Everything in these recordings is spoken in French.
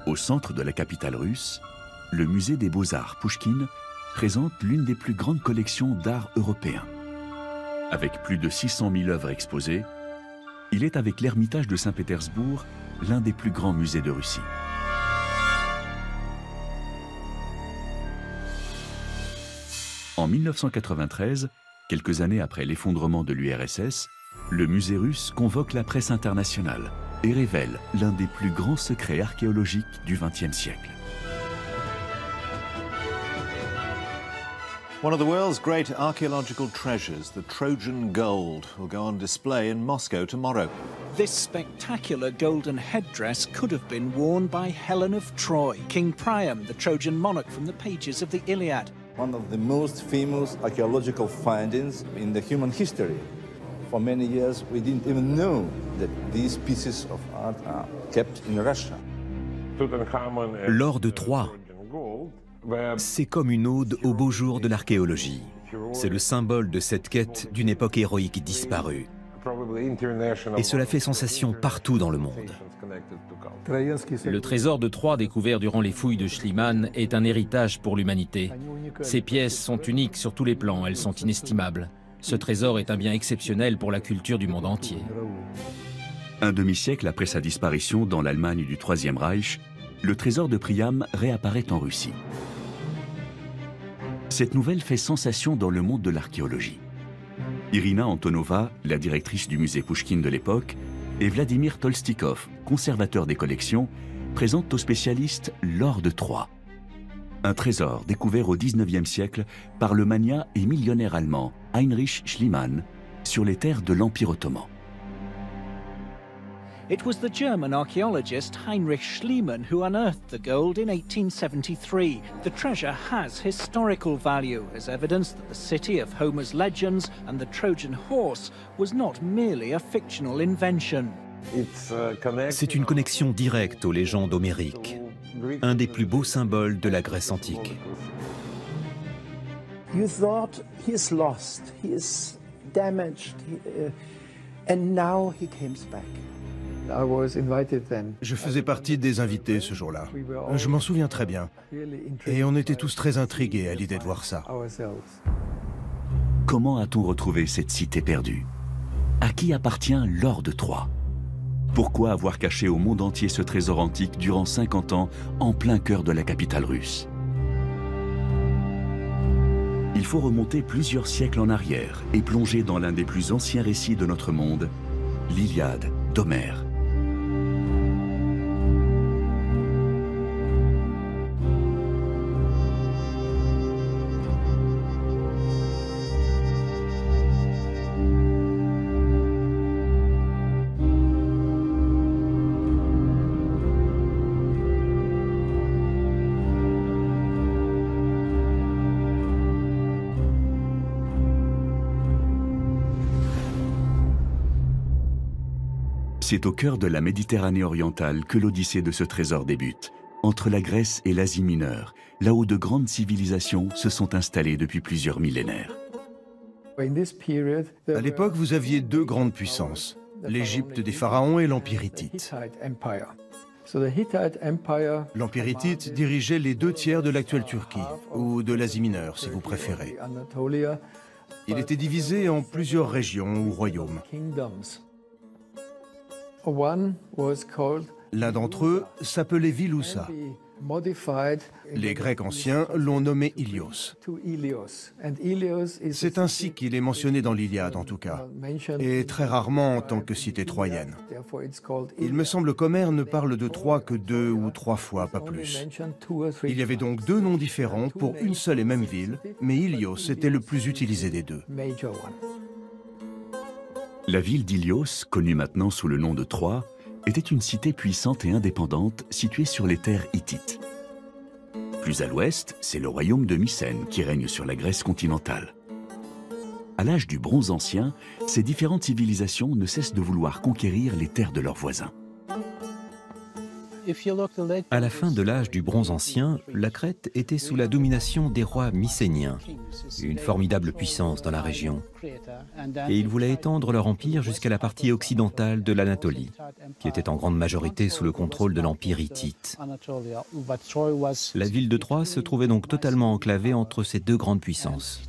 Au centre de la capitale russe, le musée des beaux-arts Pouchkine présente l'une des plus grandes collections d'art européen. Avec plus de 600 000 œuvres exposées, il est avec l'Ermitage de Saint-Pétersbourg l'un des plus grands musées de Russie. En 1993, quelques années après l'effondrement de l'URSS, le musée russe convoque la presse internationale et révèle l'un des plus grands secrets archéologiques du XXe siècle. One of the world's great archaeological treasures, the Trojan gold, will go on display in Moscow tomorrow. This spectacular golden headdress could have been worn by Helen of Troy, King Priam, the Trojan monarch from the pages of the Iliad. One of the most famous archaeological findings in the human history. For many years, we didn't even know that these pieces of art are kept in Russia. L'or de Troie, c'est comme une ode aux beaux jours de l'archéologie. C'est le symbole de cette quête d'une époque héroïque disparue. Et cela fait sensation partout dans le monde. Le trésor de Troie découvert durant les fouilles de Schliemann est un héritage pour l'humanité. Ces pièces sont uniques sur tous les plans, elles sont inestimables. Ce trésor est un bien exceptionnel pour la culture du monde entier. Un demi-siècle après sa disparition dans l'Allemagne du Troisième Reich, le trésor de Priam réapparaît en Russie. Cette nouvelle fait sensation dans le monde de l'archéologie. Irina Antonova, la directrice du musée Pouchkine de l'époque, et Vladimir Tolstikov, conservateur des collections, présentent aux spécialistes l'or de Troie. Un trésor découvert au XIXe siècle par le magnat et millionnaire allemand Heinrich Schliemann sur les terres de l'Empire ottoman. It was the German archaeologist Heinrich Schliemann who unearthed the gold in 1873. The treasure has historical value as evidence that the city of Homer's legends and the Trojan horse was not merely a fictional invention. C'est une connexion directe aux légendes homériques, un des plus beaux symboles de la Grèce antique. You thought he is lost, he is damaged, and now he comes back. Je faisais partie des invités ce jour-là. Je m'en souviens très bien. Et on était tous très intrigués à l'idée de voir ça. Comment a-t-on retrouvé cette cité perdue? À qui appartient l'or de Troie? Pourquoi avoir caché au monde entier ce trésor antique durant 50 ans en plein cœur de la capitale russe? Il faut remonter plusieurs siècles en arrière et plonger dans l'un des plus anciens récits de notre monde, l'Iliade d'Homère. C'est au cœur de la Méditerranée orientale que l'odyssée de ce trésor débute, entre la Grèce et l'Asie mineure, là où de grandes civilisations se sont installées depuis plusieurs millénaires. À l'époque, vous aviez deux grandes puissances, l'Égypte des pharaons et l'Empire hittite. L'Empire hittite dirigeait les 2 tiers de l'actuelle Turquie, ou de l'Asie mineure si vous préférez. Il était divisé en plusieurs régions ou royaumes. L'un d'entre eux s'appelait Viloussa. Les Grecs anciens l'ont nommé Ilios. C'est ainsi qu'il est mentionné dans l'Iliade en tout cas, et très rarement en tant que cité troyenne. Il me semble qu'Homère ne parle de Troie que 2 ou 3 fois, pas plus. Il y avait donc 2 noms différents pour une seule et même ville, mais Ilios était le plus utilisé des 2. La ville d'Ilios, connue maintenant sous le nom de Troie, était une cité puissante et indépendante située sur les terres hittites. Plus à l'ouest, c'est le royaume de Mycène qui règne sur la Grèce continentale. À l'âge du Bronze ancien, ces différentes civilisations ne cessent de vouloir conquérir les terres de leurs voisins. À la fin de l'âge du Bronze ancien, la Crète était sous la domination des rois mycéniens, une formidable puissance dans la région. Et ils voulaient étendre leur empire jusqu'à la partie occidentale de l'Anatolie, qui était en grande majorité sous le contrôle de l'empire hittite. La ville de Troie se trouvait donc totalement enclavée entre ces deux grandes puissances.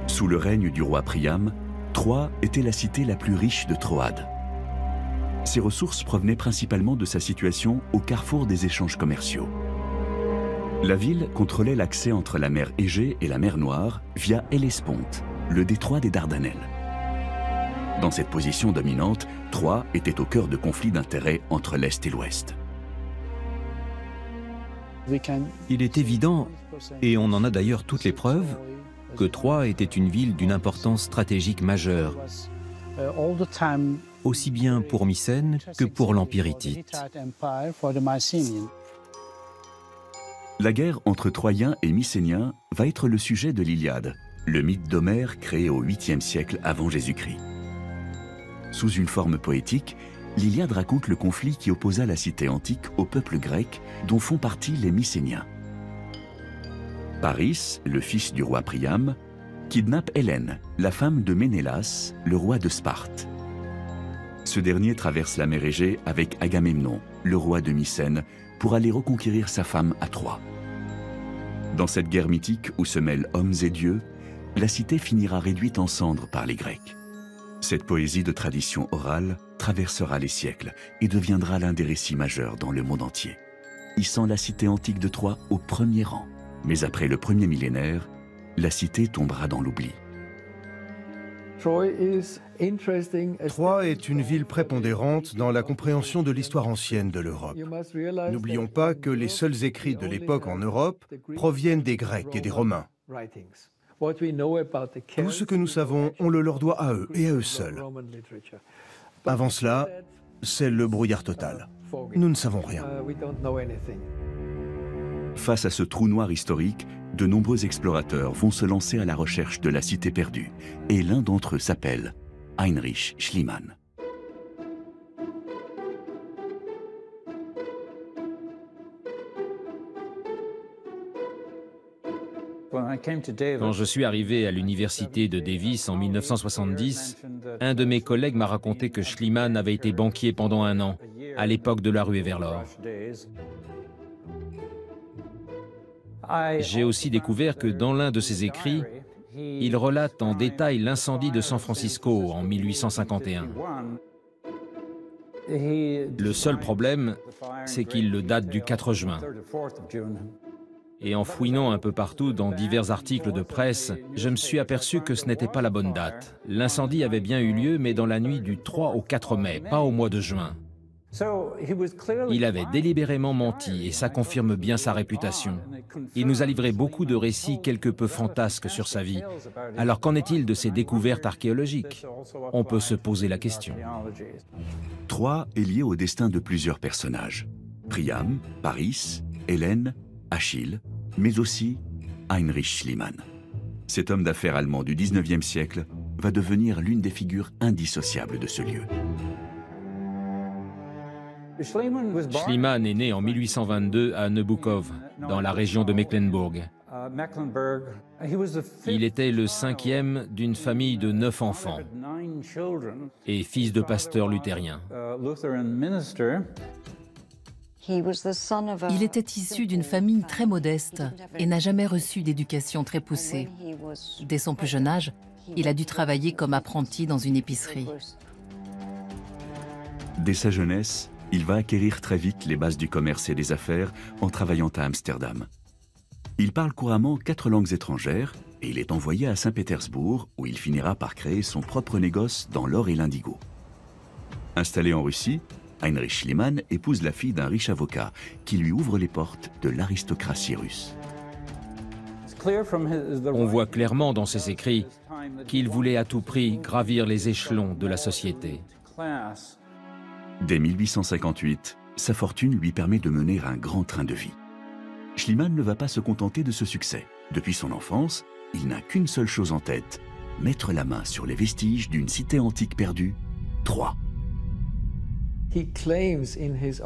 Sous le règne du roi Priam, Troie était la cité la plus riche de Troade. Ses ressources provenaient principalement de sa situation au carrefour des échanges commerciaux. La ville contrôlait l'accès entre la mer Égée et la mer Noire via Hellesponte, le détroit des Dardanelles. Dans cette position dominante, Troie était au cœur de conflits d'intérêts entre l'Est et l'Ouest. Il est évident, et on en a d'ailleurs toutes les preuves, que Troie était une ville d'une importance stratégique majeure, aussi bien pour Mycène que pour l'Empire hittite. La guerre entre Troyens et Mycéniens va être le sujet de l'Iliade, le mythe d'Homère créé au 8e siècle avant Jésus-Christ. Sous une forme poétique, l'Iliade raconte le conflit qui opposa la cité antique au peuple grec dont font partie les Mycéniens. Paris, le fils du roi Priam, kidnappe Hélène, la femme de Ménélas, le roi de Sparte. Ce dernier traverse la mer Égée avec Agamemnon, le roi de Mycène, pour aller reconquérir sa femme à Troie. Dans cette guerre mythique où se mêlent hommes et dieux, la cité finira réduite en cendres par les Grecs. Cette poésie de tradition orale traversera les siècles et deviendra l'un des récits majeurs dans le monde entier, hissant la cité antique de Troie au premier rang. Mais après le premier millénaire, la cité tombera dans l'oubli. Troie est une ville prépondérante dans la compréhension de l'histoire ancienne de l'Europe. N'oublions pas que les seuls écrits de l'époque en Europe proviennent des Grecs et des Romains. Tout ce que nous savons, on le leur doit à eux et à eux seuls. Avant cela, c'est le brouillard total. Nous ne savons rien. Face à ce trou noir historique, de nombreux explorateurs vont se lancer à la recherche de la cité perdue, et l'un d'entre eux s'appelle Heinrich Schliemann. Quand je suis arrivé à l'université de Davis en 1970, un de mes collègues m'a raconté que Schliemann avait été banquier pendant 1 an, à l'époque de la ruée vers l'or. J'ai aussi découvert que dans l'un de ses écrits, il relate en détail l'incendie de San Francisco en 1851. Le seul problème, c'est qu'il le date du 4 juin. Et en fouinant un peu partout dans divers articles de presse, je me suis aperçu que ce n'était pas la bonne date. L'incendie avait bien eu lieu, mais dans la nuit du 3 au 4 mai, pas au mois de juin. Il avait délibérément menti et ça confirme bien sa réputation. Il nous a livré beaucoup de récits quelque peu fantasques sur sa vie. Alors qu'en est-il de ses découvertes archéologiques? On peut se poser la question. Troie est lié au destin de plusieurs personnages. Priam, Paris, Hélène, Achille, mais aussi Heinrich Schliemann. Cet homme d'affaires allemand du 19e siècle va devenir l'une des figures indissociables de ce lieu. Schliemann est né en 1822 à Nebuchov, dans la région de Mecklembourg. Il était le 5e d'une famille de 9 enfants et fils de pasteurs luthériens. Il était issu d'une famille très modeste et n'a jamais reçu d'éducation très poussée. Dès son plus jeune âge, il a dû travailler comme apprenti dans une épicerie. Dès sa jeunesse, il va acquérir très vite les bases du commerce et des affaires en travaillant à Amsterdam. Il parle couramment 4 langues étrangères et il est envoyé à Saint-Pétersbourg où il finira par créer son propre négoce dans l'or et l'indigo. Installé en Russie, Heinrich Schliemann épouse la fille d'un riche avocat qui lui ouvre les portes de l'aristocratie russe. On voit clairement dans ses écrits qu'il voulait à tout prix gravir les échelons de la société. Dès 1858, sa fortune lui permet de mener un grand train de vie. Schliemann ne va pas se contenter de ce succès. Depuis son enfance, il n'a qu'une seule chose en tête, mettre la main sur les vestiges d'une cité antique perdue, Troie.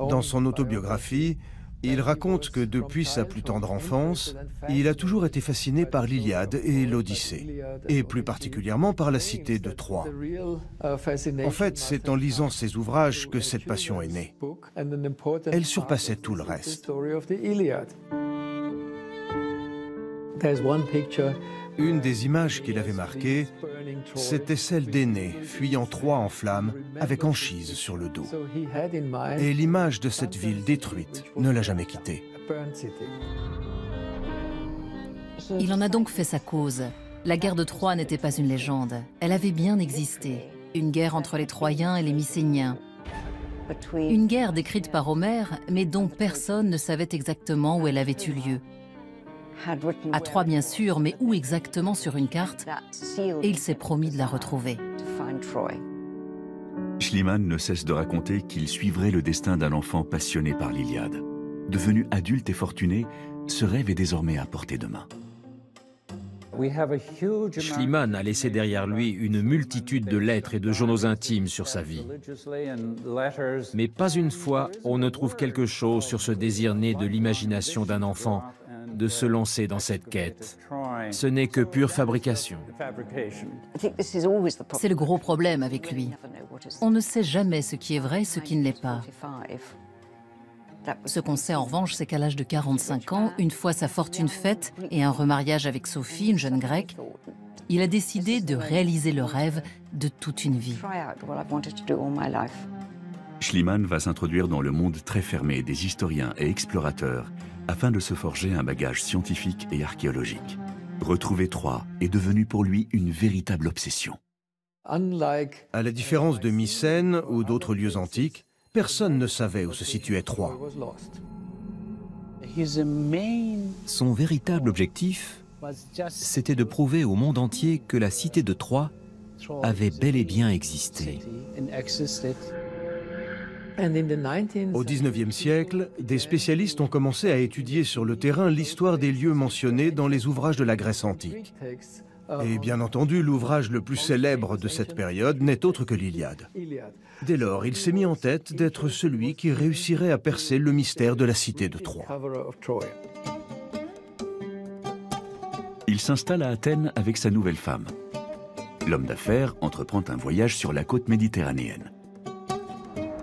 Dans son autobiographie, il raconte que depuis sa plus tendre enfance, il a toujours été fasciné par l'Iliade et l'Odyssée, et plus particulièrement par la cité de Troie. En fait, c'est en lisant ses ouvrages que cette passion est née. Elle surpassait tout le reste. Une des images qui l'avait marqué, c'était celle d'Énée fuyant Troie en flammes avec Anchise sur le dos. Et l'image de cette ville détruite ne l'a jamais quitté. Il en a donc fait sa cause. La guerre de Troie n'était pas une légende. Elle avait bien existé. Une guerre entre les Troyens et les Mycéniens. Une guerre décrite par Homère, mais dont personne ne savait exactement où elle avait eu lieu. À Troie bien sûr, mais où exactement sur une carte? Et il s'est promis de la retrouver. Schliemann ne cesse de raconter qu'il suivrait le destin d'un enfant passionné par l'Iliade. Devenu adulte et fortuné, ce rêve est désormais à portée de main. Schliemann a laissé derrière lui une multitude de lettres et de journaux intimes sur sa vie. Mais pas une fois on ne trouve quelque chose sur ce désir né de l'imagination d'un enfant de se lancer dans cette quête. Ce n'est que pure fabrication. C'est le gros problème avec lui. On ne sait jamais ce qui est vrai et ce qui ne l'est pas. Ce qu'on sait en revanche, c'est qu'à l'âge de 45 ans, une fois sa fortune faite et un remariage avec Sophie, une jeune grecque, il a décidé de réaliser le rêve de toute une vie. Schliemann va s'introduire dans le monde très fermé des historiens et explorateurs afin de se forger un bagage scientifique et archéologique. Retrouver Troie est devenu pour lui une véritable obsession. À la différence de Mycène ou d'autres lieux antiques, personne ne savait où se situait Troie. Son véritable objectif, c'était de prouver au monde entier que la cité de Troie avait bel et bien existé. Au XIXe siècle, des spécialistes ont commencé à étudier sur le terrain l'histoire des lieux mentionnés dans les ouvrages de la Grèce antique. Et bien entendu, l'ouvrage le plus célèbre de cette période n'est autre que l'Iliade. Dès lors, il s'est mis en tête d'être celui qui réussirait à percer le mystère de la cité de Troie. Il s'installe à Athènes avec sa nouvelle femme. L'homme d'affaires entreprend un voyage sur la côte méditerranéenne.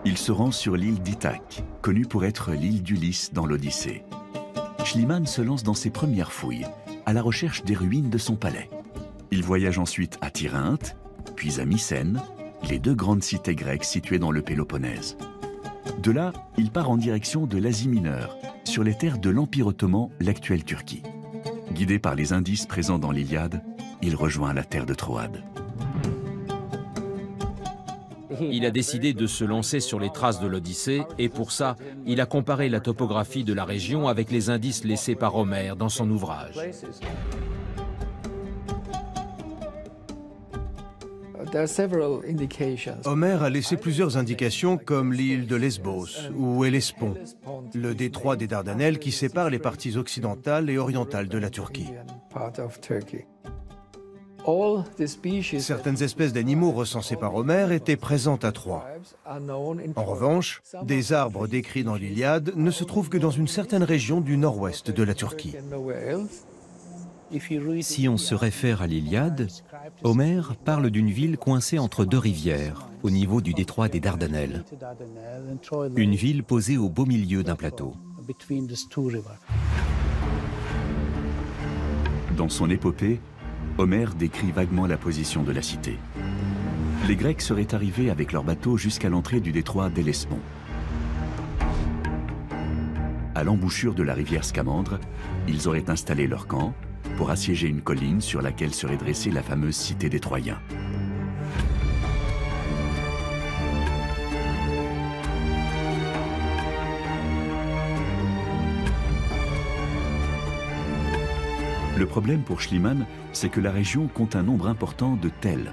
Il se rend sur l'île d'Ithaque, connue pour être l'île d'Ulysse dans l'Odyssée. Schliemann se lance dans ses premières fouilles, à la recherche des ruines de son palais. Il voyage ensuite à Tirynthe, puis à Mycène, les deux grandes cités grecques situées dans le Péloponnèse. De là, il part en direction de l'Asie mineure, sur les terres de l'Empire ottoman, l'actuelle Turquie. Guidé par les indices présents dans l'Iliade, il rejoint la terre de Troade. Il a décidé de se lancer sur les traces de l'Odyssée et pour ça, il a comparé la topographie de la région avec les indices laissés par Homère dans son ouvrage. Homère a laissé plusieurs indications comme l'île de Lesbos ou Hellespont, le détroit des Dardanelles qui sépare les parties occidentales et orientales de la Turquie. Certaines espèces d'animaux recensées par Homère étaient présentes à Troie. En revanche, des arbres décrits dans l'Iliade ne se trouvent que dans une certaine région du nord-ouest de la Turquie. Si on se réfère à l'Iliade, Homère parle d'une ville coincée entre deux rivières, au niveau du détroit des Dardanelles. Une ville posée au beau milieu d'un plateau. Dans son épopée, Homère décrit vaguement la position de la cité. Les Grecs seraient arrivés avec leurs bateaux jusqu'à l'entrée du détroit d'Hellespont. À l'embouchure de la rivière Scamandre, ils auraient installé leur camp pour assiéger une colline sur laquelle serait dressée la fameuse cité des Troyens. Le problème pour Schliemann, c'est que la région compte un nombre important de tels,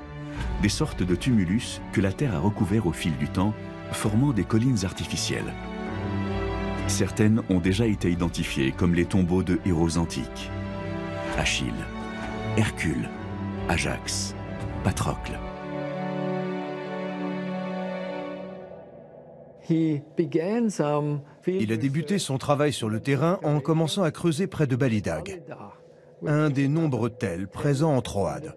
des sortes de tumulus que la Terre a recouverts au fil du temps, formant des collines artificielles. Certaines ont déjà été identifiées comme les tombeaux de héros antiques. Achille, Hercule, Ajax, Patrocle. Il a débuté son travail sur le terrain en commençant à creuser près de Balidag, un des nombreux tels présents en Troade.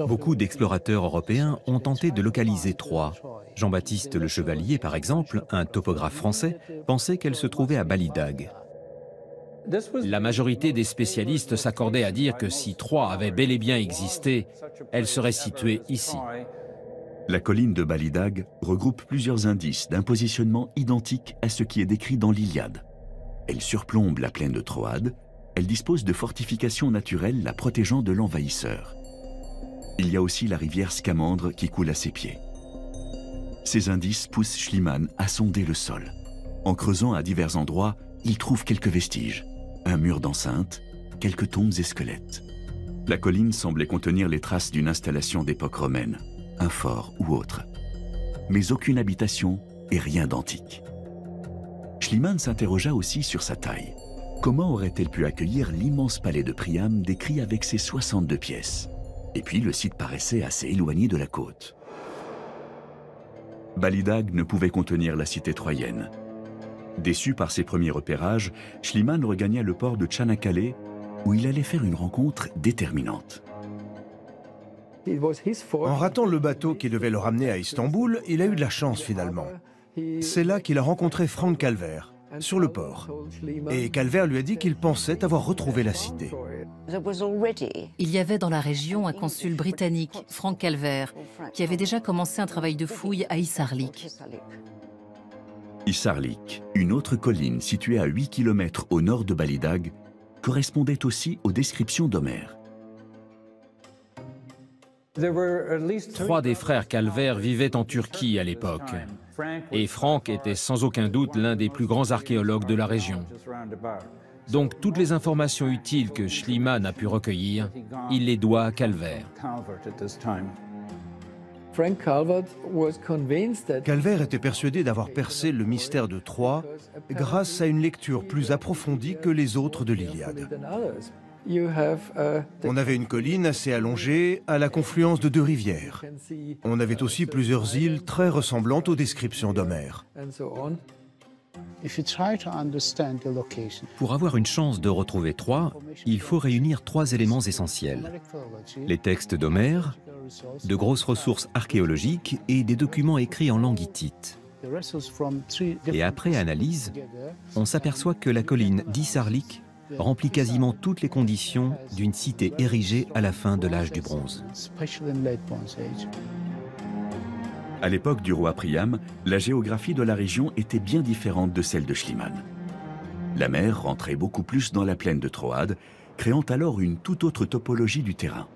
Beaucoup d'explorateurs européens ont tenté de localiser Troie. Jean-Baptiste Le Chevalier, par exemple, un topographe français, pensait qu'elle se trouvait à Balidag. La majorité des spécialistes s'accordaient à dire que si Troie avait bel et bien existé, elle serait située ici. La colline de Balidag regroupe plusieurs indices d'un positionnement identique à ce qui est décrit dans l'Iliade. Elle surplombe la plaine de Troade, elle dispose de fortifications naturelles la protégeant de l'envahisseur. Il y a aussi la rivière Scamandre qui coule à ses pieds. Ces indices poussent Schliemann à sonder le sol. En creusant à divers endroits, il trouve quelques vestiges. Un mur d'enceinte, quelques tombes et squelettes. La colline semblait contenir les traces d'une installation d'époque romaine, un fort ou autre. Mais aucune habitation et rien d'antique. Schliemann s'interrogea aussi sur sa taille. Comment aurait-elle pu accueillir l'immense palais de Priam décrit avec ses 62 pièces? Et puis le site paraissait assez éloigné de la côte. Balidag ne pouvait contenir la cité troyenne. Déçu par ses premiers repérages, Schliemann regagna le port de Tchanakkale où il allait faire une rencontre déterminante. En ratant le bateau qui devait le ramener à Istanbul, il a eu de la chance finalement. C'est là qu'il a rencontré Frank Calvert, sur le port. Et Calvert lui a dit qu'il pensait avoir retrouvé la cité. Il y avait dans la région un consul britannique, Frank Calvert, qui avait déjà commencé un travail de fouille à Hisarlik. Hisarlik, une autre colline située à 8 km au nord de Balidag, correspondait aussi aux descriptions d'Homère. 3 des frères Calvert vivaient en Turquie à l'époque. Et Frank était sans aucun doute l'un des plus grands archéologues de la région. Donc toutes les informations utiles que Schliemann a pu recueillir, il les doit à Calvert. Calvert était persuadé d'avoir percé le mystère de Troie grâce à une lecture plus approfondie que les autres de l'Iliade. On avait une colline assez allongée à la confluence de 2 rivières. On avait aussi plusieurs îles très ressemblantes aux descriptions d'Homère. Pour avoir une chance de retrouver Troie, il faut réunir 3 éléments essentiels. Les textes d'Homère, de grosses ressources archéologiques et des documents écrits en langue hittite. Et après analyse, on s'aperçoit que la colline d'Hisarlik remplit quasiment toutes les conditions d'une cité érigée à la fin de l'âge du bronze. À l'époque du roi Priam, la géographie de la région était bien différente de celle de Schliemann. La mer rentrait beaucoup plus dans la plaine de Troade, créant alors une toute autre topologie du terrain.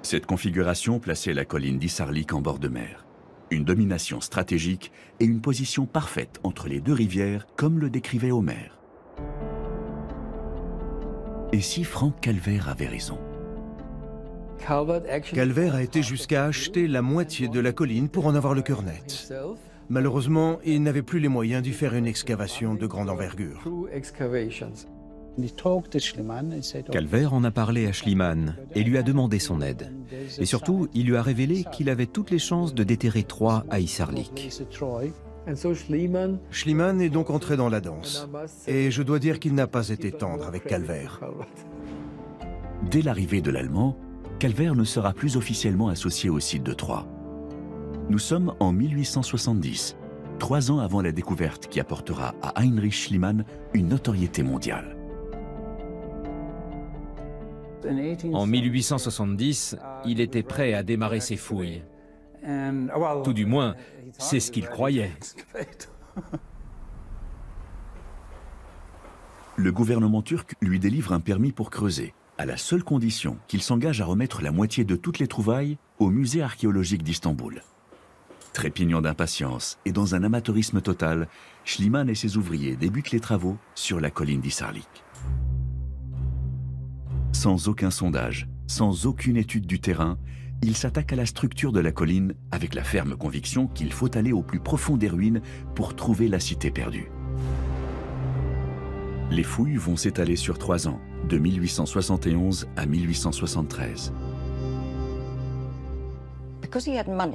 Cette configuration plaçait la colline d'Hisarlik en bord de mer. Une domination stratégique et une position parfaite entre les 2 rivières, comme le décrivait Homère. Et si Frank Calvert avait raison? Calvert a été jusqu'à acheter la moitié de la colline pour en avoir le cœur net. Malheureusement, il n'avait plus les moyens d'y faire une excavation de grande envergure. Calvert en a parlé à Schliemann et lui a demandé son aide. Et surtout, il lui a révélé qu'il avait toutes les chances de déterrer Troie à Hisarlik. Schliemann est donc entré dans la danse. Et je dois dire qu'il n'a pas été tendre avec Calvert. Dès l'arrivée de l'Allemand, Calvert ne sera plus officiellement associé au site de Troie. Nous sommes en 1870, 3 ans avant la découverte qui apportera à Heinrich Schliemann une notoriété mondiale. En 1870, il était prêt à démarrer ses fouilles. Tout du moins, c'est ce qu'il croyait. Le gouvernement turc lui délivre un permis pour creuser, à la seule condition qu'il s'engage à remettre la moitié de toutes les trouvailles au musée archéologique d'Istanbul. Trépignant d'impatience et dans un amateurisme total, Schliemann et ses ouvriers débutent les travaux sur la colline d'Hisarlik. Sans aucun sondage, sans aucune étude du terrain, il s'attaque à la structure de la colline avec la ferme conviction qu'il faut aller au plus profond des ruines pour trouver la cité perdue. Les fouilles vont s'étaler sur 3 ans, de 1871 à 1873.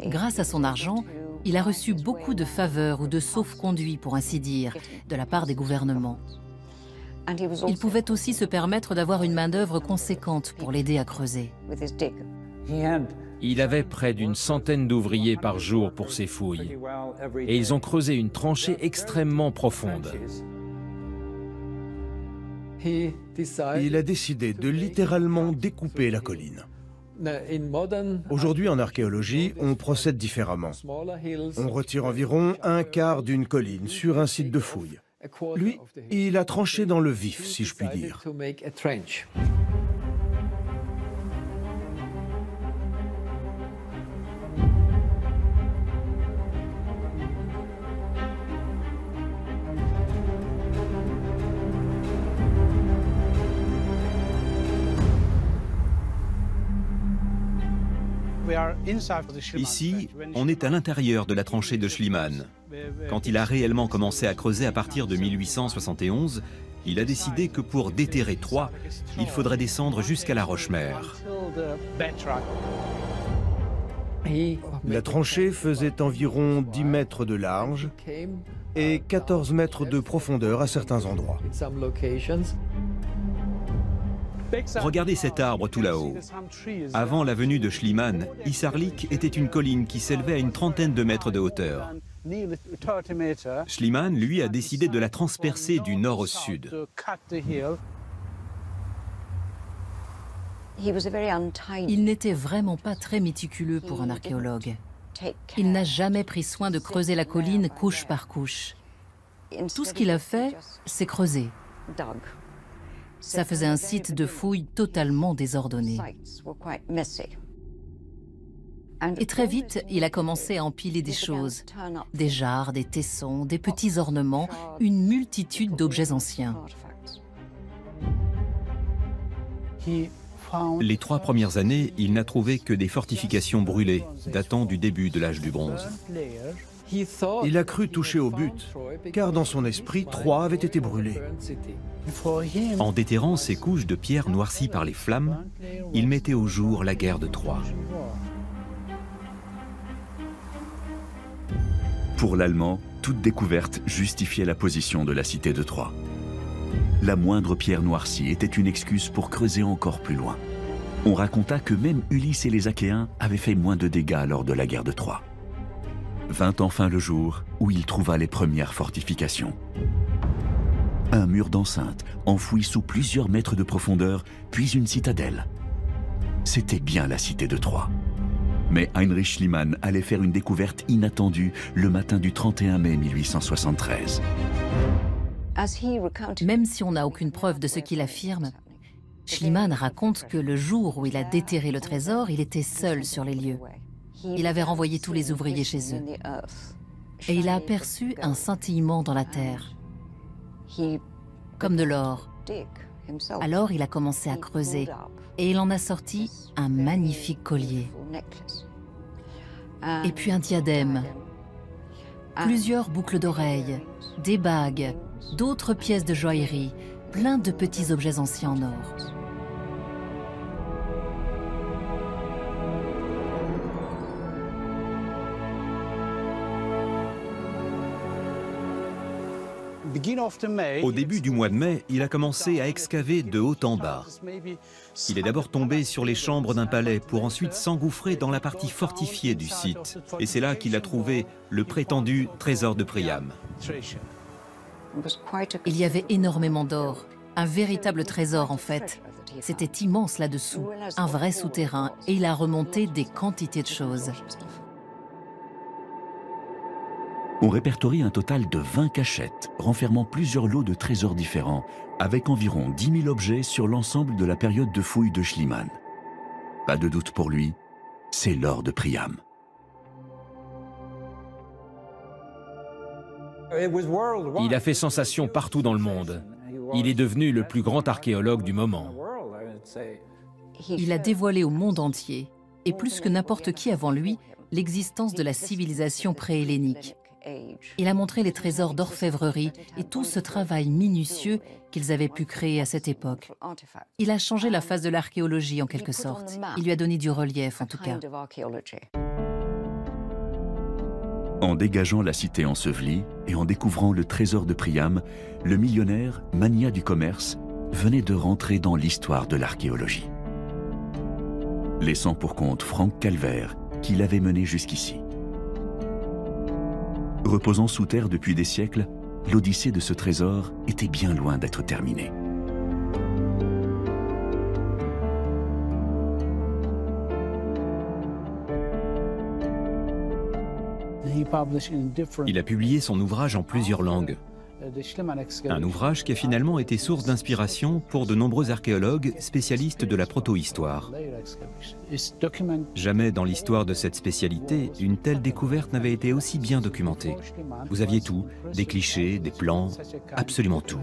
Grâce à son argent, Il a reçu beaucoup de faveurs ou de sauf-conduits, pour ainsi dire, de la part des gouvernements. Il pouvait aussi se permettre d'avoir une main-d'œuvre conséquente pour l'aider à creuser. Il avait près d'une centaine d'ouvriers par jour pour ses fouilles. Et ils ont creusé une tranchée extrêmement profonde. Il a décidé de littéralement découper la colline. Aujourd'hui, en archéologie, on procède différemment. On retire environ un quart d'une colline sur un site de fouille. Lui, il a tranché dans le vif, si je puis dire. Ici, on est à l'intérieur de la tranchée de Schliemann. Quand il a réellement commencé à creuser à partir de 1871, il a décidé que pour déterrer Troie, il faudrait descendre jusqu'à la Roche-Mère. La tranchée faisait environ 10 mètres de large et 14 mètres de profondeur à certains endroits. Regardez cet arbre tout là-haut. Avant la venue de Schliemann, Isarlik était une colline qui s'élevait à une trentaine de mètres de hauteur. Schliemann, lui, a décidé de la transpercer du nord au sud. Il n'était vraiment pas très méticuleux pour un archéologue. Il n'a jamais pris soin de creuser la colline couche par couche. Tout ce qu'il a fait, c'est creuser. Ça faisait un site de fouilles totalement désordonné. Et très vite, il a commencé à empiler des choses. Des jarres, des tessons, des petits ornements, une multitude d'objets anciens. Les 3 premières années, il n'a trouvé que des fortifications brûlées, datant du début de l'âge du bronze. Il a cru toucher au but, car dans son esprit, Troie avait été brûlée. En déterrant ces couches de pierre noircies par les flammes, il mettait au jour la guerre de Troie. Pour l'Allemand, toute découverte justifiait la position de la cité de Troie. La moindre pierre noircie était une excuse pour creuser encore plus loin. On raconta que même Ulysse et les Achéens avaient fait moins de dégâts lors de la guerre de Troie. Vint enfin le jour où il trouva les premières fortifications. Un mur d'enceinte, enfoui sous plusieurs mètres de profondeur, puis une citadelle. C'était bien la cité de Troie. Mais Heinrich Schliemann allait faire une découverte inattendue le matin du 31 mai 1873. Même si on n'a aucune preuve de ce qu'il affirme, Schliemann raconte que le jour où il a déterré le trésor, il était seul sur les lieux. Il avait renvoyé tous les ouvriers chez eux. Et il a aperçu un scintillement dans la terre, comme de l'or. Alors il a commencé à creuser et il en a sorti un magnifique collier. Et puis un diadème, plusieurs boucles d'oreilles, des bagues, d'autres pièces de joaillerie, plein de petits objets anciens en or. Au début du mois de mai, il a commencé à excaver de haut en bas. Il est d'abord tombé sur les chambres d'un palais pour ensuite s'engouffrer dans la partie fortifiée du site. Et c'est là qu'il a trouvé le prétendu trésor de Priam. Il y avait énormément d'or, un véritable trésor en fait. C'était immense là-dessous, un vrai souterrain, et il a remonté des quantités de choses. On répertorie un total de 20 cachettes, renfermant plusieurs lots de trésors différents, avec environ 10 000 objets sur l'ensemble de la période de fouilles de Schliemann. Pas de doute pour lui, c'est l'or de Priam. Il a fait sensation partout dans le monde. Il est devenu le plus grand archéologue du moment. Il a dévoilé au monde entier, et plus que n'importe qui avant lui, l'existence de la civilisation pré-hellénique. Il a montré les trésors d'orfèvrerie et tout ce travail minutieux qu'ils avaient pu créer à cette époque. Il a changé la face de l'archéologie en quelque sorte. Il lui a donné du relief en tout cas. En dégageant la cité ensevelie et en découvrant le trésor de Priam, le millionnaire, magnat du commerce, venait de rentrer dans l'histoire de l'archéologie, laissant pour compte Frank Calvert, qui l'avait mené jusqu'ici. Reposant sous terre depuis des siècles, l'odyssée de ce trésor était bien loin d'être terminée. Il a publié son ouvrage en plusieurs langues. Un ouvrage qui a finalement été source d'inspiration pour de nombreux archéologues spécialistes de la protohistoire. Jamais dans l'histoire de cette spécialité, une telle découverte n'avait été aussi bien documentée. Vous aviez tout, des clichés, des plans, absolument tout.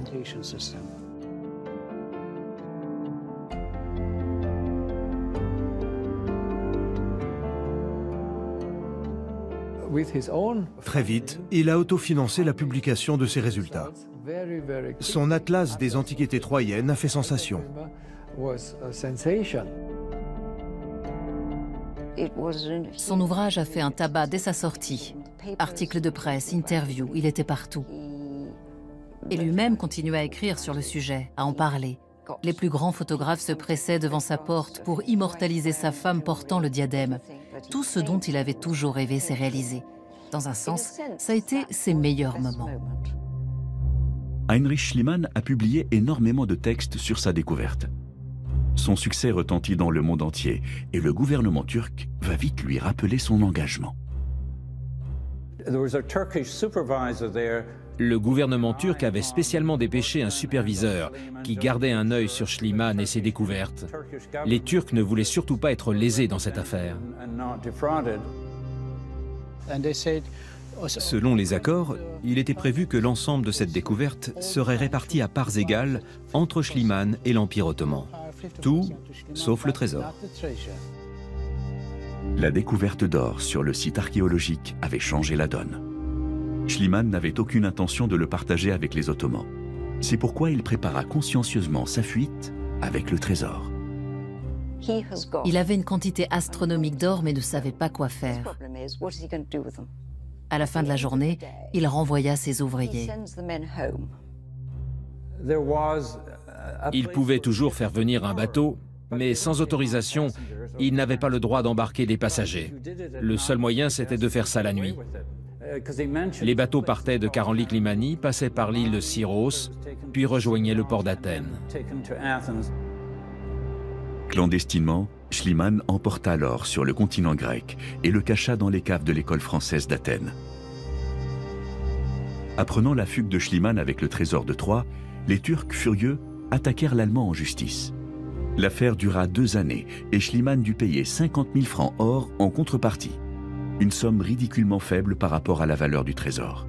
Très vite, il a autofinancé la publication de ses résultats. Son atlas des antiquités troyennes a fait sensation. Son ouvrage a fait un tabac dès sa sortie. Articles de presse, interviews, il était partout. Et lui-même continuait à écrire sur le sujet, à en parler. Les plus grands photographes se pressaient devant sa porte pour immortaliser sa femme portant le diadème. Tout ce dont il avait toujours rêvé s'est réalisé. Dans un sens, ça a été ses meilleurs moments. Heinrich Schliemann a publié énormément de textes sur sa découverte. Son succès retentit dans le monde entier et le gouvernement turc va vite lui rappeler son engagement. Le gouvernement turc avait spécialement dépêché un superviseur qui gardait un œil sur Schliemann et ses découvertes. Les Turcs ne voulaient surtout pas être lésés dans cette affaire. Selon les accords, il était prévu que l'ensemble de cette découverte serait réparti à parts égales entre Schliemann et l'Empire ottoman. Tout, sauf le trésor. La découverte d'or sur le site archéologique avait changé la donne. Schliemann n'avait aucune intention de le partager avec les Ottomans. C'est pourquoi il prépara consciencieusement sa fuite avec le trésor. Il avait une quantité astronomique d'or mais ne savait pas quoi faire. À la fin de la journée, il renvoya ses ouvriers. Il pouvait toujours faire venir un bateau, mais sans autorisation, il n'avait pas le droit d'embarquer des passagers. Le seul moyen, c'était de faire ça la nuit. Les bateaux partaient de Karanlik Limani, passaient par l'île de Syros, puis rejoignaient le port d'Athènes. Clandestinement, Schliemann emporta l'or sur le continent grec et le cacha dans les caves de l'école française d'Athènes. Apprenant la fugue de Schliemann avec le trésor de Troie, les Turcs furieux attaquèrent l'Allemand en justice. L'affaire dura 2 années et Schliemann dut payer 50 000 francs or en contrepartie. Une somme ridiculement faible par rapport à la valeur du trésor.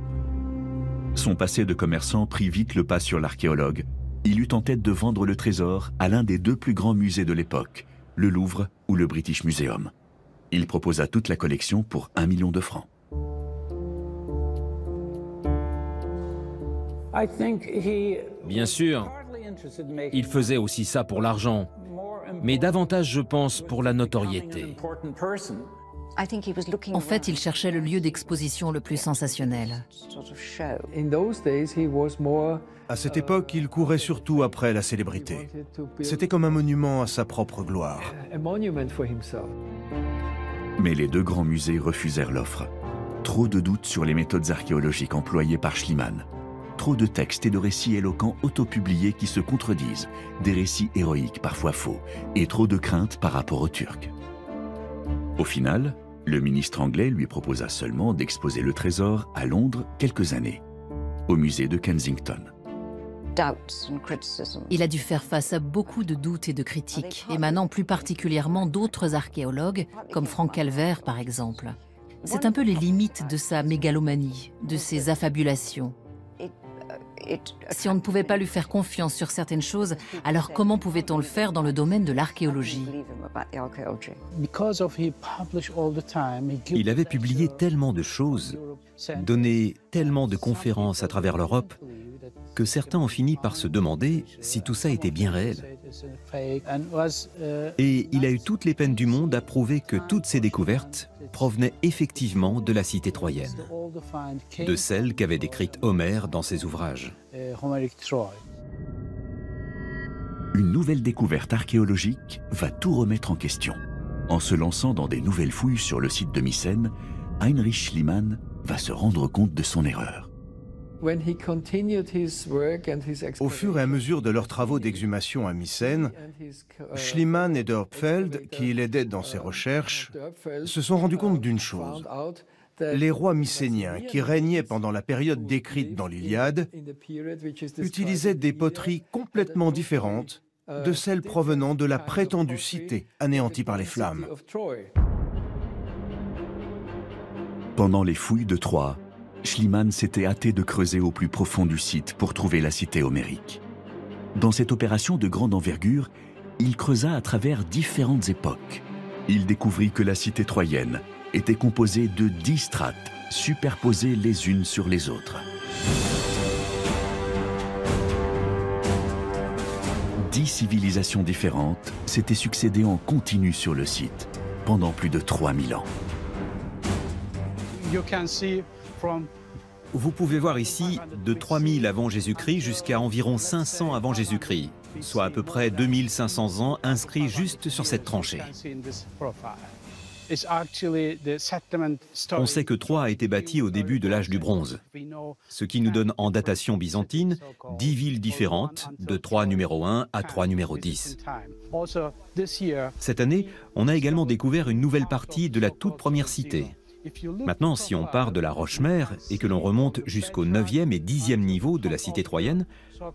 Son passé de commerçant prit vite le pas sur l'archéologue. Il eut en tête de vendre le trésor à l'un des 2 plus grands musées de l'époque, le Louvre ou le British Museum. Il proposa toute la collection pour 1 million de francs. Bien sûr, il faisait aussi ça pour l'argent, mais davantage, je pense, pour la notoriété. En fait, il cherchait le lieu d'exposition le plus sensationnel. À cette époque, il courait surtout après la célébrité. C'était comme un monument à sa propre gloire. Mais les 2 grands musées refusèrent l'offre. Trop de doutes sur les méthodes archéologiques employées par Schliemann. Trop de textes et de récits éloquents autopubliés qui se contredisent, des récits héroïques parfois faux, et trop de craintes par rapport aux Turcs. Au final, le ministre anglais lui proposa seulement d'exposer le trésor à Londres quelques années, au musée de Kensington. Il a dû faire face à beaucoup de doutes et de critiques, émanant plus particulièrement d'autres archéologues, comme Frank Calvert par exemple. C'est un peu les limites de sa mégalomanie, de ses affabulations. Si on ne pouvait pas lui faire confiance sur certaines choses, alors comment pouvait-on le faire dans le domaine de l'archéologie? Il avait publié tellement de choses, donné tellement de conférences à travers l'Europe, que certains ont fini par se demander si tout ça était bien réel. Et il a eu toutes les peines du monde à prouver que toutes ces découvertes provenaient effectivement de la cité troyenne, de celles qu'avait décrites Homère dans ses ouvrages. Une nouvelle découverte archéologique va tout remettre en question. En se lançant dans des nouvelles fouilles sur le site de Mycène, Heinrich Schliemann va se rendre compte de son erreur. Au fur et à mesure de leurs travaux d'exhumation à Mycène, Schliemann et Dörpfeld, qui l'aidaient dans ses recherches, se sont rendus compte d'une chose. Les rois mycéniens qui régnaient pendant la période décrite dans l'Iliade utilisaient des poteries complètement différentes de celles provenant de la prétendue cité anéantie par les flammes. Pendant les fouilles de Troie, Schliemann s'était hâté de creuser au plus profond du site pour trouver la cité homérique. Dans cette opération de grande envergure, il creusa à travers différentes époques. Il découvrit que la cité troyenne était composée de 10 strates, superposées les unes sur les autres. 10 civilisations différentes s'étaient succédées en continu sur le site, pendant plus de 3000 ans. Vous pouvez voir ici de 3000 avant Jésus-Christ jusqu'à environ 500 avant Jésus-Christ, soit à peu près 2500 ans inscrits juste sur cette tranchée. On sait que Troie a été bâtie au début de l'âge du bronze, ce qui nous donne en datation byzantine 10 villes différentes, de Troie numéro 1 à Troie numéro 10. Cette année, on a également découvert une nouvelle partie de la toute première cité. Maintenant, si on part de la Roche-Mère et que l'on remonte jusqu'au 9e et 10e niveau de la cité troyenne,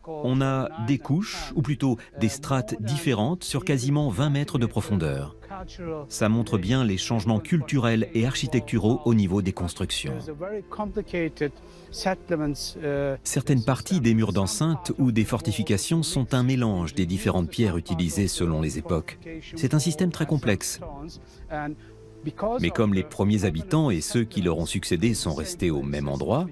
on a des couches, ou plutôt des strates différentes sur quasiment 20 mètres de profondeur. Ça montre bien les changements culturels et architecturaux au niveau des constructions. Certaines parties des murs d'enceinte ou des fortifications sont un mélange des différentes pierres utilisées selon les époques. C'est un système très complexe. Mais comme les premiers habitants et ceux qui leur ont succédé sont restés au même endroit,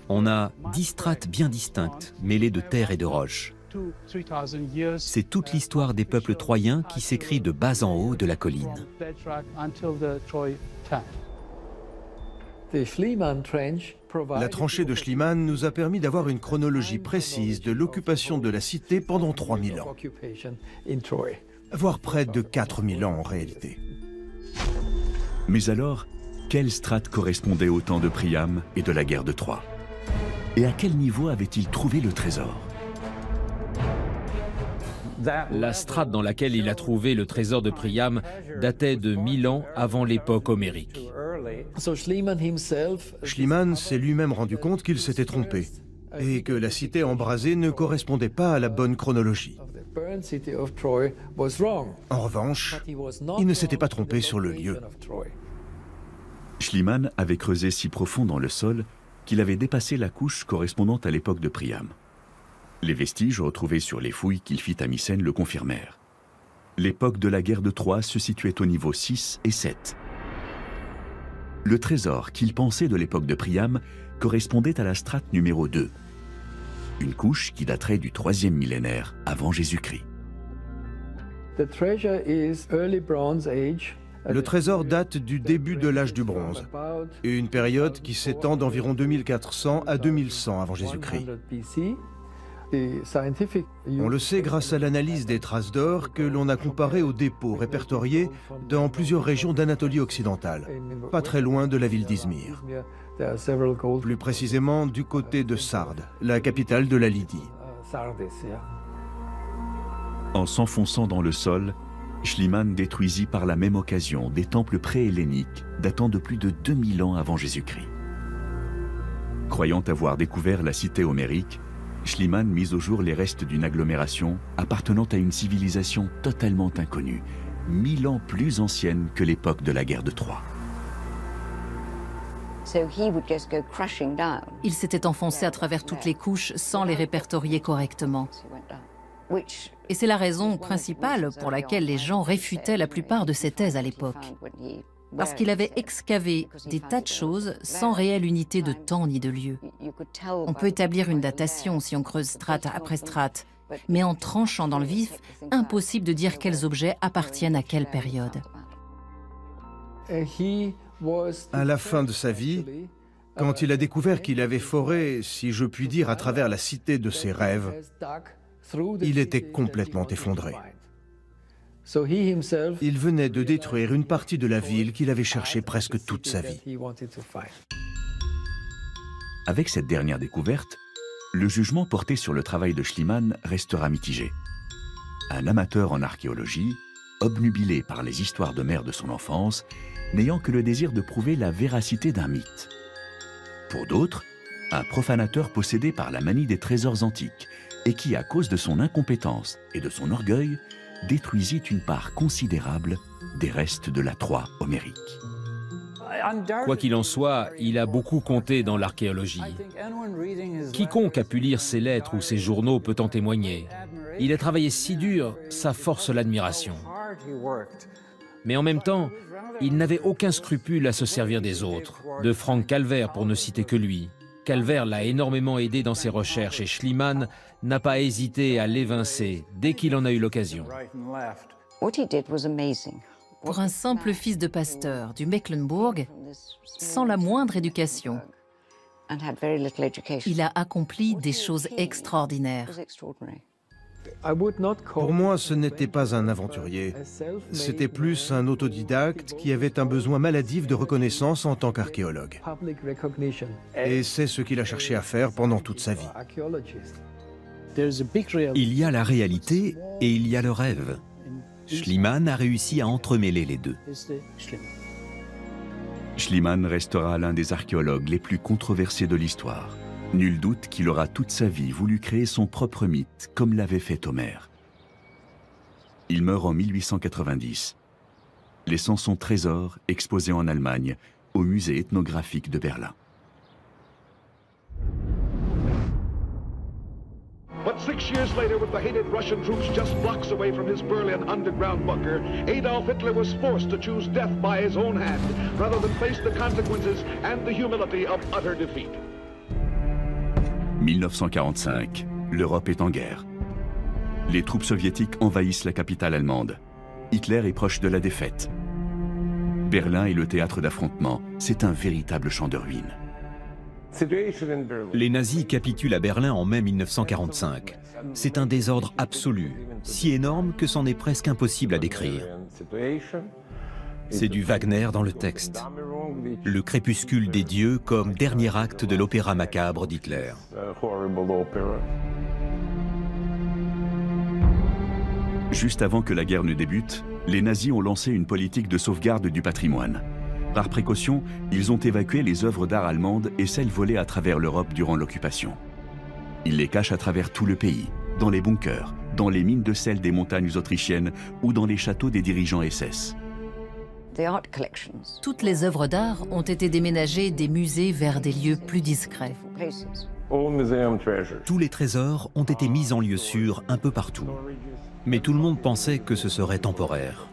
on a 10 strates bien distinctes, mêlées de terre et de roches. C'est toute l'histoire des peuples troyens qui s'écrit de bas en haut de la colline. La tranchée de Schliemann nous a permis d'avoir une chronologie précise de l'occupation de la cité pendant 3000 ans, voire près de 4000 ans en réalité. Mais alors, quelle strate correspondait au temps de Priam et de la guerre de Troie? Et à quel niveau avait-il trouvé le trésor? La strate dans laquelle il a trouvé le trésor de Priam datait de 1000 ans avant l'époque homérique. Schliemann s'est lui-même rendu compte qu'il s'était trompé et que la cité embrasée ne correspondait pas à la bonne chronologie. En revanche, il ne s'était pas trompé sur le lieu. Schliemann avait creusé si profond dans le sol qu'il avait dépassé la couche correspondant à l'époque de Priam. Les vestiges retrouvés sur les fouilles qu'il fit à Mycène le confirmèrent. L'époque de la guerre de Troie se situait au niveau 6 et 7. Le trésor qu'il pensait de l'époque de Priam correspondait à la strate numéro 2, une couche qui daterait du 3e millénaire avant Jésus-Christ. Le trésor date du début de l'âge du bronze, une période qui s'étend d'environ 2400 à 2100 avant Jésus-Christ. On le sait grâce à l'analyse des traces d'or que l'on a comparées aux dépôts répertoriés dans plusieurs régions d'Anatolie occidentale, pas très loin de la ville d'Izmir. Plus précisément du côté de Sardes, la capitale de la Lydie. En s'enfonçant dans le sol, Schliemann détruisit par la même occasion des temples pré-helléniques datant de plus de 2000 ans avant Jésus-Christ. Croyant avoir découvert la cité homérique, Schliemann mit au jour les restes d'une agglomération appartenant à une civilisation totalement inconnue, 1000 ans plus ancienne que l'époque de la guerre de Troie. Il s'était enfoncé à travers toutes les couches sans les répertorier correctement. Et c'est la raison principale pour laquelle les gens réfutaient la plupart de ses thèses à l'époque. Parce qu'il avait excavé des tas de choses sans réelle unité de temps ni de lieu. On peut établir une datation si on creuse strate après strate, Mais en tranchant dans le vif, impossible de dire quels objets appartiennent à quelle période. À la fin de sa vie, quand il a découvert qu'il avait foré, si je puis dire, à travers la cité de ses rêves, il était complètement effondré. Il venait de détruire une partie de la ville qu'il avait cherchée presque toute sa vie. Avec cette dernière découverte, le jugement porté sur le travail de Schliemann restera mitigé. Un amateur en archéologie, obnubilé par les histoires de mer de son enfance, n'ayant que le désir de prouver la véracité d'un mythe. Pour d'autres, un profanateur possédé par la manie des trésors antiques et qui, à cause de son incompétence et de son orgueil, détruisit une part considérable des restes de la Troie homérique. Quoi qu'il en soit, il a beaucoup compté dans l'archéologie. Quiconque a pu lire ses lettres ou ses journaux peut en témoigner. Il a travaillé si dur, ça force l'admiration. Mais en même temps, il n'avait aucun scrupule à se servir des autres, de Frank Calvert pour ne citer que lui. Calvert l'a énormément aidé dans ses recherches et Schliemann n'a pas hésité à l'évincer dès qu'il en a eu l'occasion. Pour un simple fils de pasteur du Mecklembourg, sans la moindre éducation, il a accompli des choses extraordinaires. Pour moi, ce n'était pas un aventurier. C'était plus un autodidacte qui avait un besoin maladif de reconnaissance en tant qu'archéologue. Et c'est ce qu'il a cherché à faire pendant toute sa vie. Il y a la réalité et il y a le rêve. Schliemann a réussi à entremêler les deux. Schliemann restera l'un des archéologues les plus controversés de l'histoire. Nul doute qu'il aura toute sa vie voulu créer son propre mythe, comme l'avait fait Homère. Il meurt en 1890, laissant son trésor exposé en Allemagne, au musée ethnographique de Berlin. But 6 years later, with the hated Russian troops just blocks away from his Berlin underground bunker, Adolf Hitler was forced to choose death by his own hand, rather than face the consequences and the humility of utter defeat. 1945, l'Europe est en guerre. Les troupes soviétiques envahissent la capitale allemande. Hitler est proche de la défaite. Berlin est le théâtre d'affrontements. C'est un véritable champ de ruines. Les nazis capitulent à Berlin en mai 1945. C'est un désordre absolu, si énorme que c'en est presque impossible à décrire. C'est du Wagner dans le texte. Le crépuscule des dieux comme dernier acte de l'opéra macabre d'Hitler. Juste avant que la guerre ne débute, les nazis ont lancé une politique de sauvegarde du patrimoine. Par précaution, ils ont évacué les œuvres d'art allemandes et celles volées à travers l'Europe durant l'occupation. Ils les cachent à travers tout le pays, dans les bunkers, dans les mines de sel des montagnes autrichiennes ou dans les châteaux des dirigeants SS. Toutes les œuvres d'art ont été déménagées des musées vers des lieux plus discrets. Tous les trésors ont été mis en lieu sûr un peu partout. Mais tout le monde pensait que ce serait temporaire.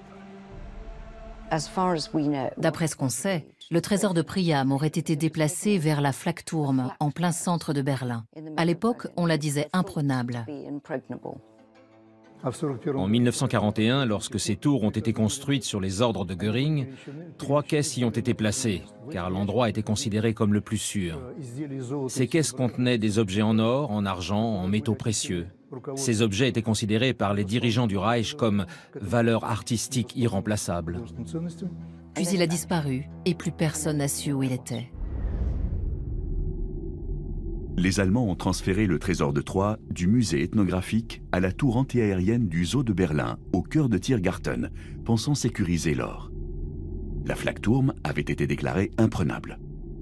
D'après ce qu'on sait, le trésor de Priam aurait été déplacé vers la Flakturm, en plein centre de Berlin. À l'époque, on la disait imprenable. En 1941, lorsque ces tours ont été construites sur les ordres de Göring, 3 caisses y ont été placées, car l'endroit était considéré comme le plus sûr. Ces caisses contenaient des objets en or, en argent, en métaux précieux. Ces objets étaient considérés par les dirigeants du Reich comme valeur artistique irremplaçable. Puis il a disparu, et plus personne n'a su où il était. Les Allemands ont transféré le trésor de Troie du musée ethnographique à la tour antiaérienne du zoo de Berlin, au cœur de Tiergarten, pensant sécuriser l'or. La Flakturm avait été déclarée imprenable.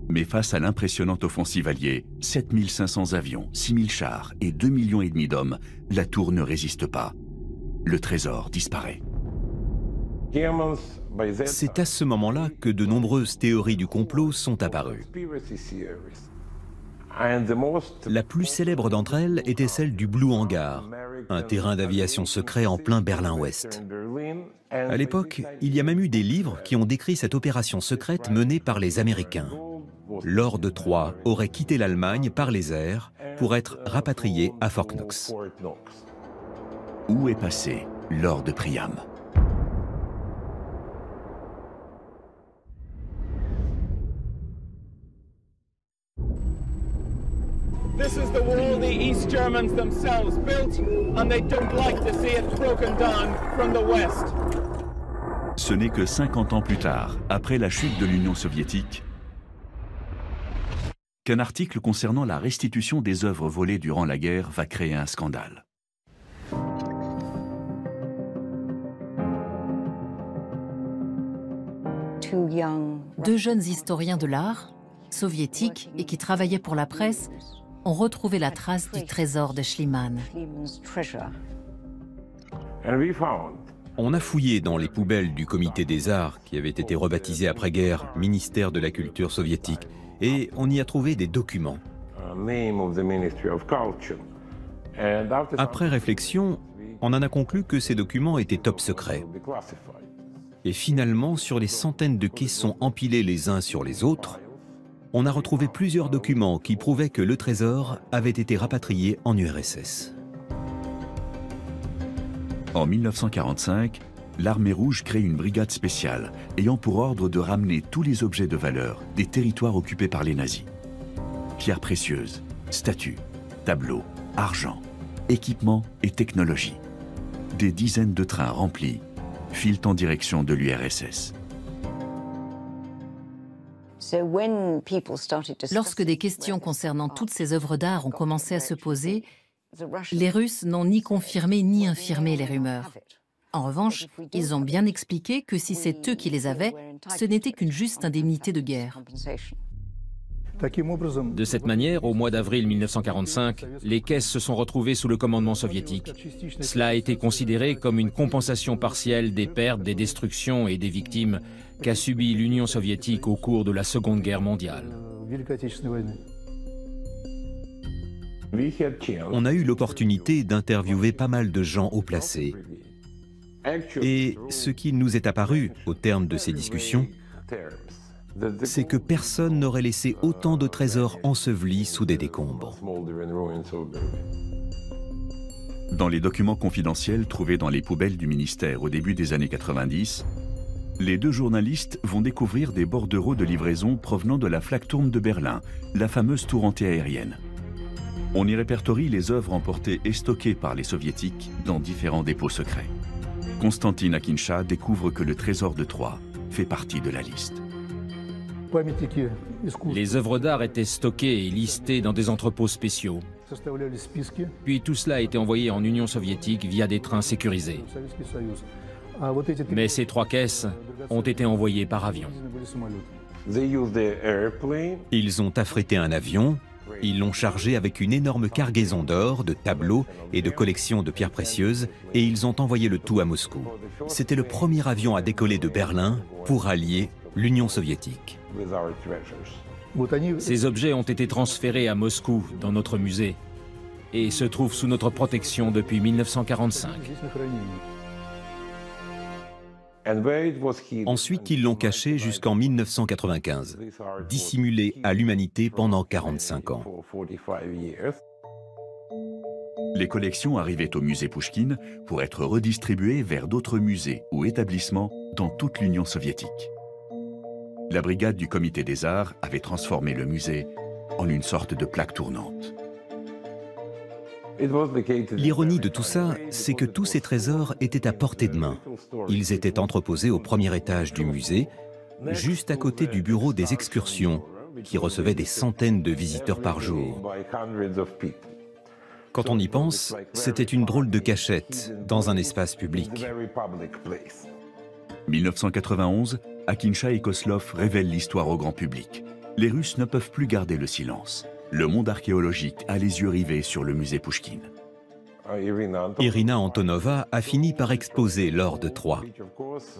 Mais face à l'impressionnante offensive alliée, 7500 avions, 6000 chars et 2,5 millions d'hommes, la tour ne résiste pas. Le trésor disparaît. C'est à ce moment-là que de nombreuses théories du complot sont apparues. La plus célèbre d'entre elles était celle du Blue Hangar, un terrain d'aviation secret en plein Berlin-Ouest. À l'époque, il y a même eu des livres qui ont décrit cette opération secrète menée par les Américains. L'or de Troie aurait quitté l'Allemagne par les airs pour être rapatrié à Fort Knox. Où est passé l'or de Priam? This is the wall the East Germans themselves built, and they don't like to see it broken down from the west. Ce n'est que 50 ans plus tard, après la chute de l'Union soviétique, qu'un article concernant la restitution des œuvres volées durant la guerre va créer un scandale. Deux jeunes historiens de l'art, soviétiques et qui travaillaient pour la presse, ont retrouvé la trace du trésor de Schliemann. On a fouillé dans les poubelles du Comité des Arts, qui avait été rebaptisé après-guerre Ministère de la Culture soviétique, et on y a trouvé des documents. Après réflexion, on en a conclu que ces documents étaient top secrets. Et finalement, sur les centaines de caissons empilés les uns sur les autres, on a retrouvé plusieurs documents qui prouvaient que le trésor avait été rapatrié en URSS. En 1945, l'Armée rouge crée une brigade spéciale ayant pour ordre de ramener tous les objets de valeur des territoires occupés par les nazis. Pierres précieuses, statues, tableaux, argent, équipements et technologies. Des dizaines de trains remplis filent en direction de l'URSS. Lorsque des questions concernant toutes ces œuvres d'art ont commencé à se poser, les Russes n'ont ni confirmé ni infirmé les rumeurs. En revanche, ils ont bien expliqué que si c'est eux qui les avaient, ce n'était qu'une juste indemnité de guerre. De cette manière, au mois d'avril 1945, les caisses se sont retrouvées sous le commandement soviétique. Cela a été considéré comme une compensation partielle des pertes, des destructions et des victimes qu'a subi l'Union soviétique au cours de la Seconde Guerre mondiale. On a eu l'opportunité d'interviewer pas mal de gens haut placés. Et ce qui nous est apparu, au terme de ces discussions, c'est que personne n'aurait laissé autant de trésors ensevelis sous des décombres. Dans les documents confidentiels trouvés dans les poubelles du ministère au début des années 90, les deux journalistes vont découvrir des bordereaux de livraison provenant de la Flakturm de Berlin, la fameuse tour antiaérienne. On y répertorie les œuvres emportées et stockées par les soviétiques dans différents dépôts secrets. Konstantin Akinsha découvre que le trésor de Troie fait partie de la liste. Les œuvres d'art étaient stockées et listées dans des entrepôts spéciaux. Puis tout cela a été envoyé en Union soviétique via des trains sécurisés. Mais ces 3 caisses ont été envoyées par avion. Ils ont affrété un avion, ils l'ont chargé avec une énorme cargaison d'or, de tableaux et de collections de pierres précieuses, et ils ont envoyé le tout à Moscou. C'était le premier avion à décoller de Berlin pour allier l'Union soviétique. Ces objets ont été transférés à Moscou, dans notre musée, et se trouvent sous notre protection depuis 1945. Ensuite, ils l'ont caché jusqu'en 1995, dissimulé à l'humanité pendant 45 ans. Les collections arrivaient au musée Pouchkine pour être redistribuées vers d'autres musées ou établissements dans toute l'Union soviétique. La brigade du Comité des Arts avait transformé le musée en une sorte de plaque tournante. L'ironie de tout ça, c'est que tous ces trésors étaient à portée de main. Ils étaient entreposés au premier étage du musée, juste à côté du bureau des excursions, qui recevait des centaines de visiteurs par jour. Quand on y pense, c'était une drôle de cachette dans un espace public. 1991, Akinsha et Koslov révèlent l'histoire au grand public. Les Russes ne peuvent plus garder le silence. Le monde archéologique a les yeux rivés sur le musée Pouchkine. Irina Antonova a fini par exposer l'or de Troie.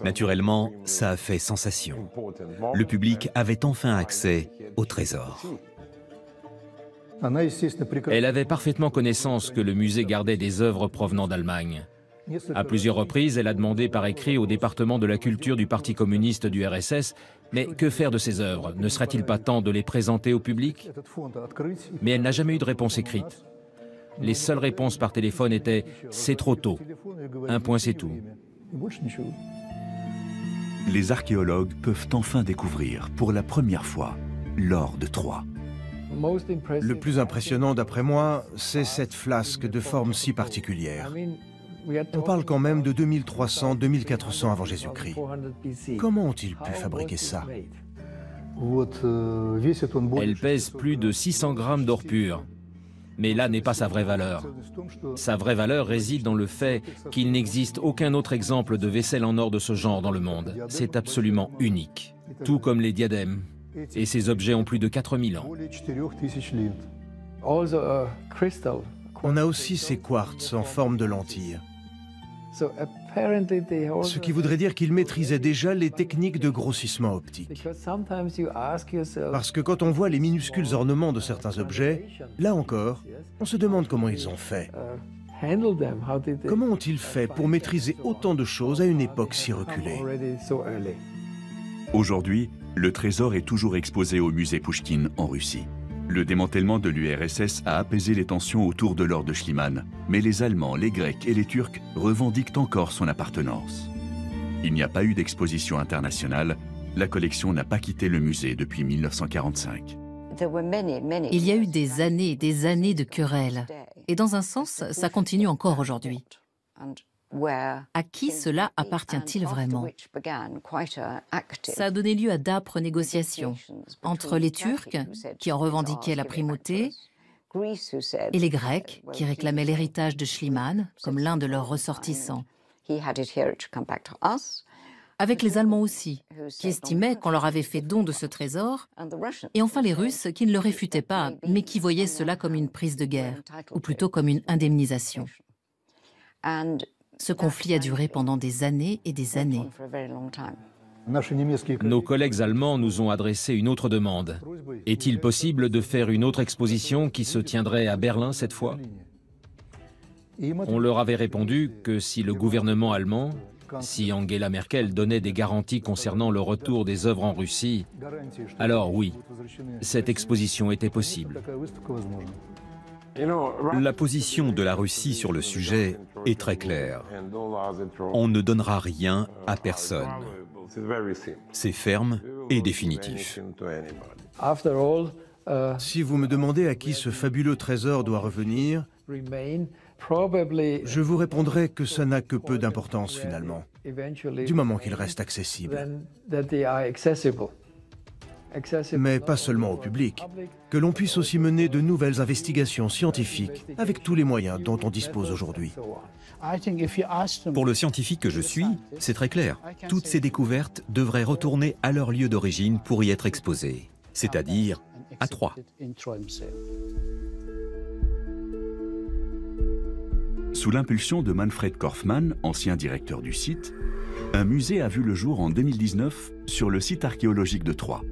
Naturellement, ça a fait sensation. Le public avait enfin accès au trésor. Elle avait parfaitement connaissance que le musée gardait des œuvres provenant d'Allemagne. À plusieurs reprises, elle a demandé par écrit au département de la culture du Parti communiste du RSS « Mais que faire de ces œuvres? Ne serait-il pas temps de les présenter au public ?» Mais elle n'a jamais eu de réponse écrite. Les seules réponses par téléphone étaient « c'est trop tôt ». Un point, c'est tout. Les archéologues peuvent enfin découvrir, pour la première fois, l'or de Troie. Le plus impressionnant, d'après moi, c'est cette flasque de forme si particulière. On parle quand même de 2300-2400 avant Jésus-Christ. Comment ont-ils pu fabriquer ça? Elle pèse plus de 600 grammes d'or pur. Mais là n'est pas sa vraie valeur. Sa vraie valeur réside dans le fait qu'il n'existe aucun autre exemple de vaisselle en or de ce genre dans le monde. C'est absolument unique. Tout comme les diadèmes. Et ces objets ont plus de 4000 ans. On a aussi ces quartz en forme de lentilles. Ce qui voudrait dire qu'ils maîtrisaient déjà les techniques de grossissement optique. Parce que quand on voit les minuscules ornements de certains objets, là encore, on se demande comment ils ont fait. Comment ont-ils fait pour maîtriser autant de choses à une époque si reculée? Aujourd'hui, le trésor est toujours exposé au musée Pouchkine en Russie. Le démantèlement de l'URSS a apaisé les tensions autour de l'or de Schliemann, mais les Allemands, les Grecs et les Turcs revendiquent encore son appartenance. Il n'y a pas eu d'exposition internationale, la collection n'a pas quitté le musée depuis 1945. Il y a eu des années et des années de querelles. Et dans un sens, ça continue encore aujourd'hui. À qui cela appartient-il vraiment? Ça a donné lieu à d'âpres négociations entre les Turcs, qui en revendiquaient la primauté, et les Grecs, qui réclamaient l'héritage de Schliemann comme l'un de leurs ressortissants. Avec les Allemands aussi, qui estimaient qu'on leur avait fait don de ce trésor, et enfin les Russes, qui ne le réfutaient pas, mais qui voyaient cela comme une prise de guerre, ou plutôt comme une indemnisation. Ce conflit a duré pendant des années et des années. Nos collègues allemands nous ont adressé une autre demande. Est-il possible de faire une autre exposition qui se tiendrait à Berlin cette fois? On leur avait répondu que si le gouvernement allemand, si Angela Merkel donnait des garanties concernant le retour des œuvres en Russie, alors oui, cette exposition était possible. La position de la Russie sur le sujet est très claire. On ne donnera rien à personne. C'est ferme et définitif. Si vous me demandez à qui ce fabuleux trésor doit revenir, je vous répondrai que ça n'a que peu d'importance finalement, du moment qu'il reste accessible. Mais pas seulement au public, que l'on puisse aussi mener de nouvelles investigations scientifiques avec tous les moyens dont on dispose aujourd'hui. Pour le scientifique que je suis, c'est très clair. Toutes ces découvertes devraient retourner à leur lieu d'origine pour y être exposées, c'est-à-dire à Troie. Sous l'impulsion de Manfred Korfmann, ancien directeur du site, un musée a vu le jour en 2019 sur le site archéologique de Troie.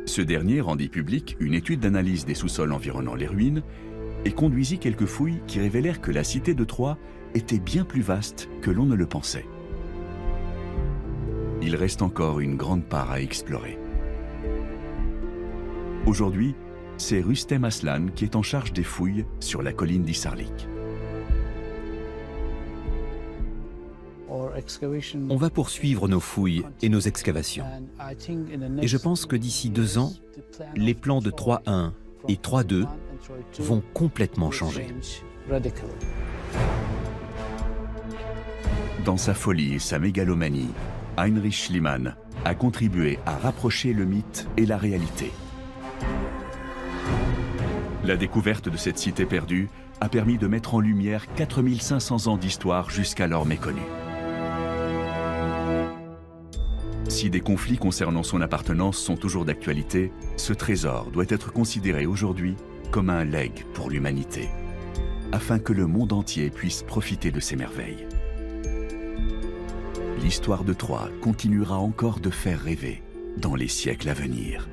Ce dernier rendit publique une étude d'analyse des sous-sols environnant les ruines et conduisit quelques fouilles qui révélèrent que la cité de Troie était bien plus vaste que l'on ne le pensait. Il reste encore une grande part à explorer. Aujourd'hui, c'est Rustem Aslan qui est en charge des fouilles sur la colline d'Isarlik. On va poursuivre nos fouilles et nos excavations. Et je pense que d'ici 2 ans, les plans de Troie 1 et Troie 2 vont complètement changer. Dans sa folie et sa mégalomanie, Heinrich Schliemann a contribué à rapprocher le mythe et la réalité. La découverte de cette cité perdue a permis de mettre en lumière 4500 ans d'histoire jusqu'alors méconnue. Si des conflits concernant son appartenance sont toujours d'actualité, ce trésor doit être considéré aujourd'hui comme un legs pour l'humanité, afin que le monde entier puisse profiter de ces merveilles. L'histoire de Troie continuera encore de faire rêver dans les siècles à venir.